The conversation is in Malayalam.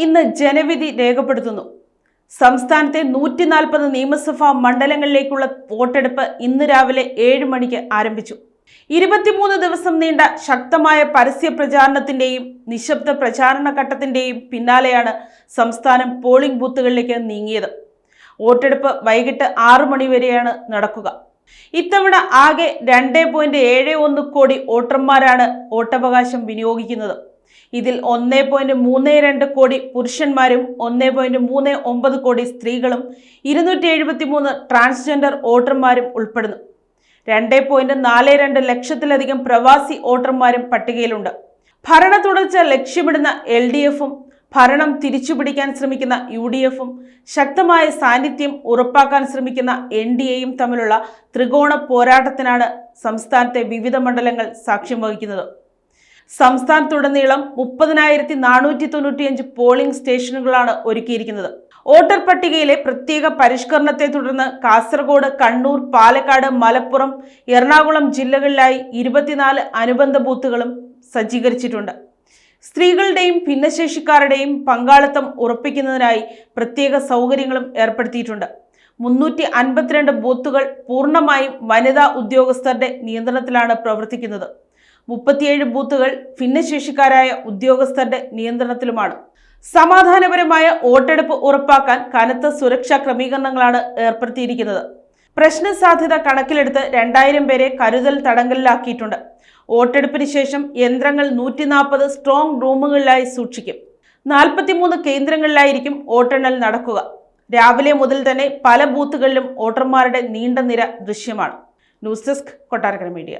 ഇന്ന് ജനവിധി രേഖപ്പെടുത്തുന്നു. സംസ്ഥാനത്തെ 140 നിയമസഭാ മണ്ഡലങ്ങളിലേക്കുള്ള വോട്ടെടുപ്പ് ഇന്ന് രാവിലെ 7 മണിക്ക് ആരംഭിച്ചു. 23 ദിവസം നീണ്ട ശക്തമായ പരസ്യ പ്രചാരണത്തിന്റെയും നിശബ്ദ പ്രചാരണ ഘട്ടത്തിന്റെയും പിന്നാലെയാണ് സംസ്ഥാനം പോളിംഗ് ബൂത്തുകളിലേക്ക് നീങ്ങിയത്. വോട്ടെടുപ്പ് വൈകിട്ട് 6 മണി വരെയാണ് നടക്കുക. ഇത്തവണ ആകെ 2.71 കോടി വോട്ടർമാരാണ് വോട്ടവകാശം വിനിയോഗിക്കുന്നത്. ഇതിൽ 1.32 കോടി പുരുഷന്മാരും 1.39 കോടി സ്ത്രീകളും 273 ട്രാൻസ്ജെൻഡർ വോട്ടർമാരും ഉൾപ്പെടുന്നു. 2.42 ലക്ഷത്തിലധികം പ്രവാസി വോട്ടർമാരും പട്ടികയിലുണ്ട്. ഭരണ തുടർച്ച ലക്ഷ്യമിടുന്ന LDFും ഭരണം തിരിച്ചുപിടിക്കാൻ ശ്രമിക്കുന്ന UDFും ശക്തമായ സാന്നിധ്യം ഉറപ്പാക്കാൻ ശ്രമിക്കുന്ന NDAയും തമ്മിലുള്ള ത്രികോണ പോരാട്ടത്തിനാണ് സംസ്ഥാനത്തെ വിവിധ മണ്ഡലങ്ങൾ സാക്ഷ്യം വഹിക്കുന്നത്. സംസ്ഥാനത്തുടനീളം 30,495 പോളിംഗ് സ്റ്റേഷനുകളാണ് ഒരുക്കിയിരിക്കുന്നത്. വോട്ടർ പട്ടികയിലെ പ്രത്യേക പരിഷ്കരണത്തെ തുടർന്ന് കാസർഗോഡ്, കണ്ണൂർ, പാലക്കാട്, മലപ്പുറം, എറണാകുളം ജില്ലകളിലായി 24 അനുബന്ധ ബൂത്തുകളും സജ്ജീകരിച്ചിട്ടുണ്ട്. സ്ത്രീകളുടെയും ഭിന്നശേഷിക്കാരുടെയും പങ്കാളിത്തം ഉറപ്പിക്കുന്നതിനായി പ്രത്യേക സൗകര്യങ്ങളും ഏർപ്പെടുത്തിയിട്ടുണ്ട്. 352 ബൂത്തുകൾ പൂർണ്ണമായും വനിതാ ഉദ്യോഗസ്ഥരുടെ നിയന്ത്രണത്തിലാണ് പ്രവർത്തിക്കുന്നത്. 37 ബൂത്തുകൾ ഭിന്നശേഷിക്കാരായ ഉദ്യോഗസ്ഥരുടെ നിയന്ത്രണത്തിലുമാണ്. സമാധാനപരമായ വോട്ടെടുപ്പ് ഉറപ്പാക്കാൻ കനത്ത സുരക്ഷാ ക്രമീകരണങ്ങളാണ് ഏർപ്പെടുത്തിയിരിക്കുന്നത്. പ്രശ്ന സാധ്യത കണക്കിലെടുത്ത് 2000 പേരെ കരുതൽ തടങ്കലിലാക്കിയിട്ടുണ്ട്. വോട്ടെടുപ്പിന് ശേഷം യന്ത്രങ്ങൾ 140 സ്ട്രോങ് റൂമുകളിലായി സൂക്ഷിക്കും. 43 കേന്ദ്രങ്ങളിലായിരിക്കും വോട്ടെണ്ണൽ നടക്കുക. രാവിലെ മുതൽ തന്നെ പല ബൂത്തുകളിലും വോട്ടർമാരുടെ നീണ്ട നിര ദൃശ്യമാണ്. News desk, Kottarakkara media.